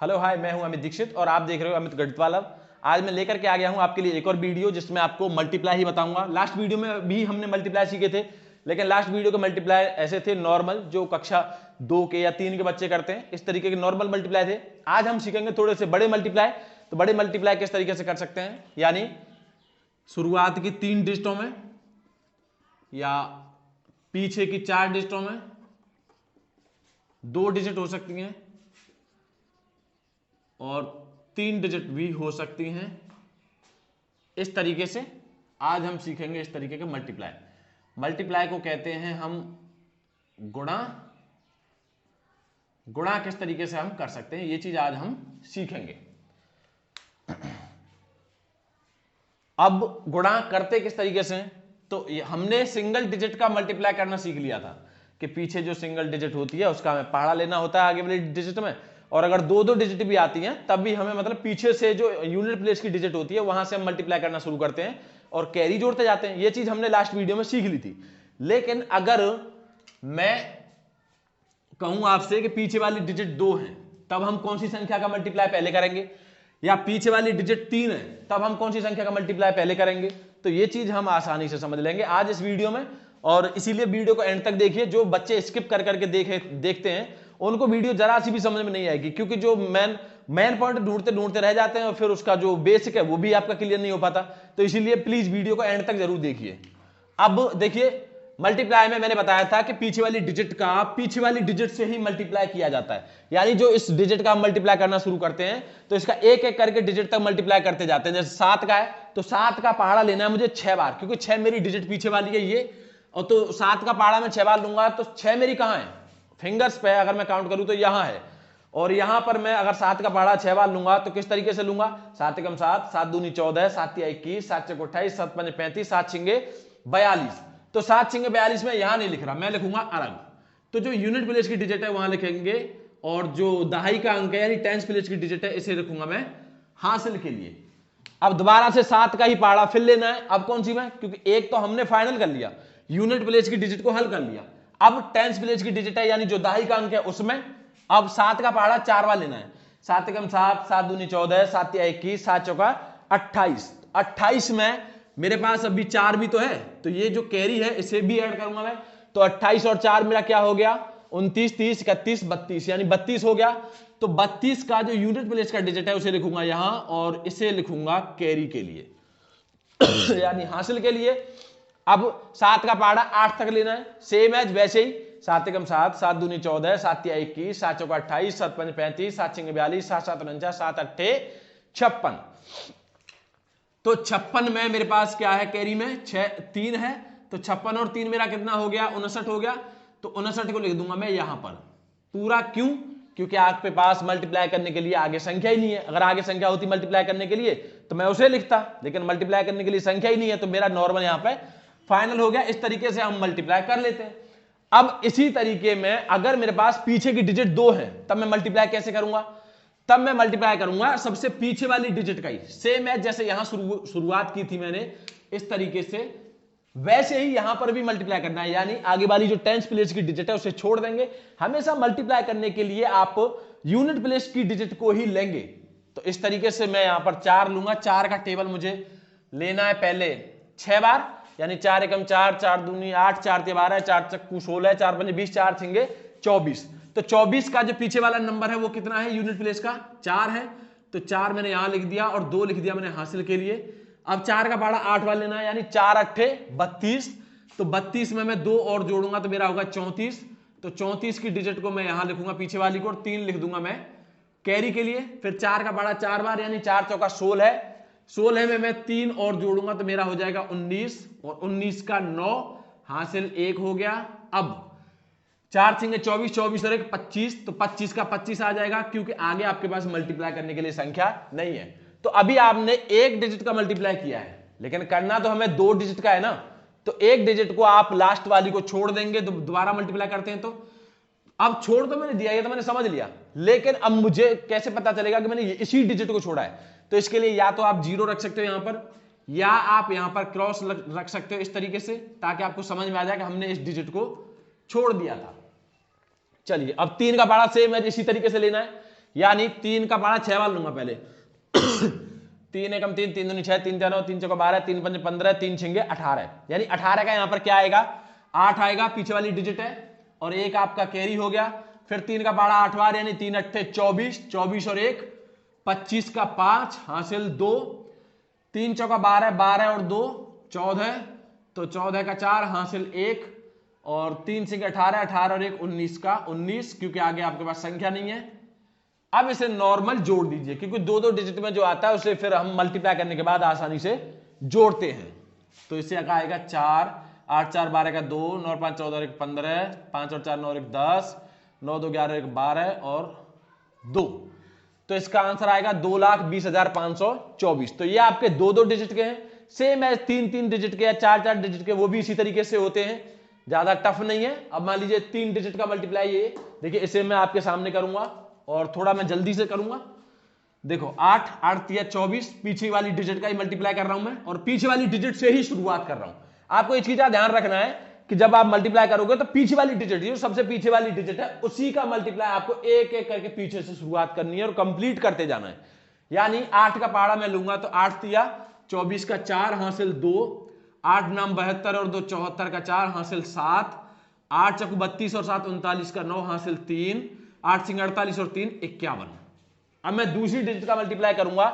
Hello hi, मैं हूं अमित दीक्षित और आप देख रहे हो अमित गणित वाला। आज मैं लेकर के आ गया हूं आपके लिए एक और वीडियो जिसमें आपको मल्टीप्लाई ही बताऊंगा। लास्ट वीडियो में भी हमने मल्टीप्लाई सीखे थे, लेकिन लास्ट वीडियो के मल्टीप्लाई ऐसे थे नॉर्मल, जो कक्षा 2 के या 3 के बच्चे करते हैं, इस तरीके के नॉर्मल मल्टीप्लाई थे। आज हम सीखेंगे थोड़े से बड़े मल्टीप्लाई। तो बड़े मल्टीप्लाई किस तरीके से कर सकते हैं, यानी शुरुआत की 3 डिजिटों में या पीछे की 4 डिजिटों में 2 डिजिट हो सकती हैं और 3 डिजिट भी हो सकती हैं। इस तरीके से आज हम सीखेंगे इस तरीके के मल्टीप्लाई। मल्टीप्लाई को कहते हैं हम गुणा। गुणा किस तरीके से हम कर सकते हैं, ये चीज आज हम सीखेंगे। अब गुणा करते किस तरीके से, तो हमने सिंगल डिजिट का मल्टीप्लाई करना सीख लिया था कि पीछे जो सिंगल डिजिट होती है उसका हमें पहाड़ा लेना होता है आगे वाली डिजिट में, और अगर 2-2 डिजिट भी आती हैं तब भी हमें मतलब पीछे से जो यूनिट प्लेस की डिजिट होती है वहां से हम मल्टीप्लाई करना शुरू करते हैं और कैरी जोड़ते जाते हैं। ये चीज हमने लास्ट वीडियो में सीख ली थी। लेकिन अगर मैं कहूं आपसे कि पीछे वाली डिजिट 2 है, तब हम कौन सी संख्या का मल्टीप्लाई पहले करेंगे, या पीछे वाली डिजिट 3 है तब हम कौन सी संख्या का मल्टीप्लाई पहले करेंगे, तो ये चीज हम आसानी से समझ लेंगे आज इस वीडियो में। और इसीलिए वीडियो को एंड तक देखिए। जो बच्चे स्किप कर करके देखते हैं उनको वीडियो जरा सी भी समझ में नहीं आएगी, क्योंकि जो मेन पॉइंट ढूंढते ढूंढते रह जाते हैं और फिर उसका जो बेसिक है वो भी आपका क्लियर नहीं हो पाता। तो इसीलिए प्लीज वीडियो को एंड तक जरूर देखिए। अब देखिए, मल्टीप्लाई में मैंने बताया था कि पीछे वाली डिजिट का पीछे वाली डिजिट से ही मल्टीप्लाई किया जाता है, यानी जो इस डिजिट का मल्टीप्लाई करना शुरू करते हैं तो इसका एक एक करके डिजिट तक मल्टीप्लाई करते जाते हैं। जैसे 7 का है तो 7 का पहाड़ा लेना है मुझे 6 बार, क्योंकि 6 मेरी डिजिट पीछे वाली है ये, और तो 7 का पहाड़ा मैं 6 बार लूंगा तो 6 मेरी कहां है, फिंगर्स पे अगर मैं काउंट करूं तो यहां है। और यहां पर मैं अगर 7 का पहाड़ा 6 बार लूंगा तो किस तरीके से लूंगा, 7 एकम 7, 7 दूनी 14, 7 तिया 21, 7 चौक 28, 7 पंजे 35, 7 छिंगे 42। तो 7 छिंगे 42 में यहां नहीं लिख रहा, मैं लिखूंगा अलग। तो जो यूनिट प्लेस की डिजिट है वहां लिखेंगे, और जो दहाई का अंक है यानी टेंस प्लेस की डिजिट है इसे लिखूंगा मैं हासिल के लिए। अब दोबारा से 7 का ही पहाड़ा फिर लेना है। अब कौन सी में, क्योंकि एक तो हमने फाइनल कर लिया, यूनिट प्लेस की डिजिट को हल कर लिया। अब टेंस प्लेस की डिजिट है यानी जो दहाई का अंक है उसमें अब 7 का पहाड़ा 4 बार लेना है। 7 एकम 7, 7 दूनी 14, 7 तिया 21, 7 चौका 28। 28 में मेरे पास अभी 4 भी तो है, तो ये जो कैरी है इसे भी ऐड करूंगा मैं। तो 28 और 4 मेरा क्या हो गया, 29, 30, 31, 32, यानी 32 हो गया। तो 32 का जो यूनिट प्लेस का डिजिट है उसे लिखूंगा यहां और इसे लिखूंगा कैरी के लिए यानी हासिल के लिए। अब 7 का पहाड़ा 8 तक लेना है, सेम एज वैसे ही 7 एकम 7, 7 दूनी 14, 7 तिया 21, 7 चौका 28, 7 पंजे 35, 7 छिंगे 42, 7 7 49, 7 अट्ठे 56। तो 56 में मेरे पास क्या है, कैरी में 3 है, तो 56 और 3 मेरा कितना हो गया, 59 हो गया। तो 59 को लिख दूंगा मैं यहां पर पूरा। क्यों, क्योंकि आपके पास मल्टीप्लाई करने के लिए आगे संख्या ही नहीं है। अगर आगे संख्या होती मल्टीप्लाई करने के लिए तो मैं उसे लिखता, लेकिन मल्टीप्लाई करने के लिए संख्या ही नहीं है, तो मेरा नॉर्मल यहां पे फाइनल हो गया। इस तरीके से हम मल्टीप्लाई कर लेते हैं। अब इसी तरीके में अगर मेरे पास पीछे की डिजिट 2 है तब मैं मल्टीप्लाई कैसे करूंगा, तब मैं मल्टीप्लाई करूंगा सबसे पीछे वाली डिजिट का ही, सेम है जैसे यहां शुरुआत की थी मैंने इस तरीके से, वैसे ही यहां पर भी मल्टीप्लाई करना है। यानी आगे वाली जो टेंस प्लेस की डिजिट है उसे छोड़ देंगे। हमेशा मल्टीप्लाई करने के लिए आप यूनिट प्लेस की डिजिट को ही लेंगे। तो इस तरीके से मैं यहां पर 4 लूंगा। 4 का टेबल मुझे लेना है पहले 6 बार, यानी 4 एकम 4, 4 दूनी 8, 4 तिया 12, 4 चक्कू 16, 4 पंजे 20, 4 छिंगे 24। तो 24 का जो पीछे वाला नंबर है वो कितना है, यूनिट प्लेस का 4 है। तो 4 मैंने यहां लिख दिया और 2 लिख दिया मैंने हासिल के लिए। अब 4 का पहाड़ा 8 बार लेना है, यानी 4 अट्ठे 32। तो 32 में मैं 2 और जोड़ूंगा तो मेरा होगा 34। तो 34 की डिजिट को मैं यहां लिखूंगा पीछे वाली को, और 3 लिख दूंगा मैं कैरी के लिए। फिर 4 का पहाड़ा 4 बार, यानी 4 चौका 16 है। 16 में मैं 3 और जोड़ूंगा तो मेरा हो जाएगा 19, और 19 का 9 हासिल 1 हो गया। अब 4 छिंगे 24, 24 और 1 25, तो 25 का 25 आ जाएगा, क्योंकि आगे आपके पास मल्टीप्लाई करने के लिए संख्या नहीं है। तो अभी आपने एक डिजिट का मल्टीप्लाई किया है, लेकिन करना तो हमें 2 डिजिट का है ना। तो एक डिजिट को आप लास्ट वाली को छोड़ देंगे, तो दोबारा मल्टीप्लाई करते हैं। तो अब छोड़ तो मैंने दिया, ये तो मैंने समझ लिया, लेकिन अब मुझे कैसे पता चलेगा कि मैंने इसी डिजिट को छोड़ा है। तो इसके लिए या तो आप 0 रख सकते हो यहां पर, या आप यहां पर क्रॉस रख सकते हो इस तरीके से, ताकि आपको समझ में आ जाए कि हमने इस डिजिट को छोड़ दिया था। चलिए अब 3 का पहाड़ा सेम है, इसी तरीके से लेना है। यानी 3 का पारा 6 बार लूंगा पहले 3 एकम 3, 3 दूनी 6, 3 3 9, 3 चौका 12, 3 5 15, 3 छिंगे 18, यानी 18 का यहाँ पर क्या आएगा 8 आएगा, पीछे वाली डिजिट है, और एक आपका कैरी हो गया। फिर 3 का पारा 8 बार यानी 3 अट्ठे 24, 24 और 1 25 का 5 हासिल 2, 3 चौका 12, 12 और 2 14, तो 14 का 4 हासिल 1, और 3 सिंह 18, 18 और 1 19 का 19, क्योंकि आगे आपके पास संख्या नहीं है। अब इसे नॉर्मल जोड़ दीजिए, क्योंकि दो दो डिजिट में जो आता है उसे फिर हम मल्टीप्लाई करने के बाद आसानी से जोड़ते हैं। तो इससे क्या आएगा 4, 8 4 12 का 2, 9 5 14 और 1 15, 5 और 4 9 और 1 10, 9 2 11 और 1 12 और 2। तो इसका आंसर आएगा 2,20,524। तो ये आपके दो दो डिजिट के हैं। सेम है 3 डिजिट के या 4 डिजिट के, वो भी इसी तरीके से होते हैं, ज्यादा टफ नहीं है। अब मान लीजिए 3 डिजिट का मल्टीप्लाई, ये देखिए इसे मैं आपके सामने करूंगा और थोड़ा मैं जल्दी से करूंगा। देखो 8 8 या 24, पीछे वाली डिजिट का ही मल्टीप्लाई कर रहा हूं मैं, और पीछे वाली डिजिट से ही शुरुआत कर रहा हूं। आपको एक चीज का ध्यान रखना है कि जब आप मल्टीप्लाई करोगे तो पीछे वाली डिजिट, जो सबसे पीछे वाली डिजिट है, उसी का मल्टीप्लाई आपको एक एक करके पीछे से शुरुआत करनी है और कंप्लीट करते जाना है। यानी 8 का पारा मैं लूंगा तो 8 तिया 24 का 4 हासिल 2, 8 नाम 72 और 2 74 का 4 हासिल 7, 8 चकू 32 और 7 39 का 9 हासिल 3, 8 सिंह 48 और 3 51। अब मैं दूसरी डिजिट का मल्टीप्लाई करूंगा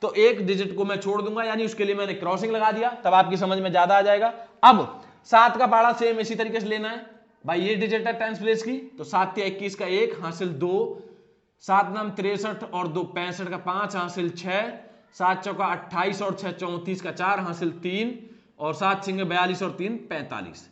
तो एक डिजिट को मैं छोड़ दूंगा, यानी उसके लिए मैंने क्रॉसिंग लगा दिया, तब आपकी समझ में ज्यादा आ जाएगा। अब 7 का पारा सेम इसी तरीके से लेना है भाई, ये डिजिट है टेंस प्लेस की, तो 7 तिया 21 का 1 हासिल 2, 7 नाम 63 और 2 65 का 5 हासिल 6, 7 चौका 28 और 6 34 का 4 हासिल 3, और 7 सिंह 42 और 3 45।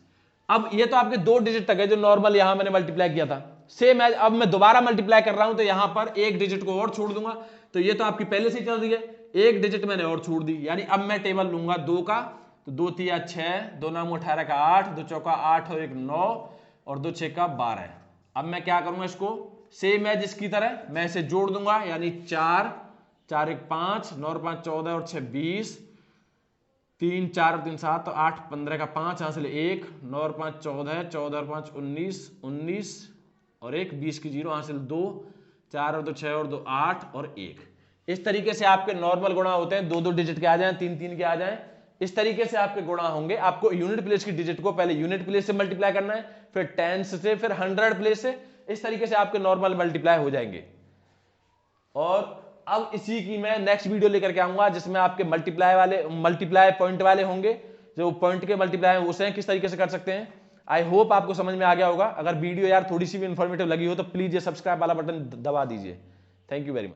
अब ये तो आपके दो डिजिट तक है जो नॉर्मल यहां मैंने मल्टीप्लाई किया था। सेम है, अब मैं दोबारा मल्टीप्लाई कर रहा हूं तो यहां पर एक डिजिट को और छोड़ दूंगा, तो ये तो आपकी पहले से ही चल रही है, एक डिजिट मैंने और छोड़ दी। यानी अब मैं टेबल लूंगा 2 का, तो 2 तिया 6, 2 नाम 18 का 8, 2 चौका 8 और 1 9 और 2 6 का 12। अब मैं क्या करूंगा, इसको सेम है जिसकी तरह मैं इसे जोड़ दूंगा, यानी 4 4 1 5, 9 और 5 14 और 6 20, 3 4 और 3 7, तो 8 15 का 5 हासिल 1, 9 और 5 14, 14 और 5 19, 19 और 1 20 की 0 हासिल 2, 4 और 2 6 और 2 8 और 1। इस तरीके से आपके नॉर्मल गुणा होते हैं, दो दो डिजिट के आ जाएं, 3 3 के आ जाएं, इस तरीके से आपके गुणा होंगे। आपको यूनिट प्लेस की डिजिट को पहले यूनिट प्लेस से मल्टीप्लाई करना है, फिर टेंस से, फिर 100 प्लेस से, इस तरीके से आपके नॉर्मल मल्टीप्लाई हो जाएंगे। और अब इसी की मैं नेक्स्ट वीडियो लेकर के आऊंगा जिसमें आपके मल्टीप्लाई पॉइंट वाले होंगे, जो पॉइंट के मल्टीप्लाई हैं उसे किस तरीके से कर सकते हैं। आई होप आपको समझ में आ गया होगा। अगर वीडियो यार थोड़ी सी भी इंफॉर्मेटिव लगी हो तो प्लीज ये सब्सक्राइब वाला बटन दबा दीजिए। Thank you very much.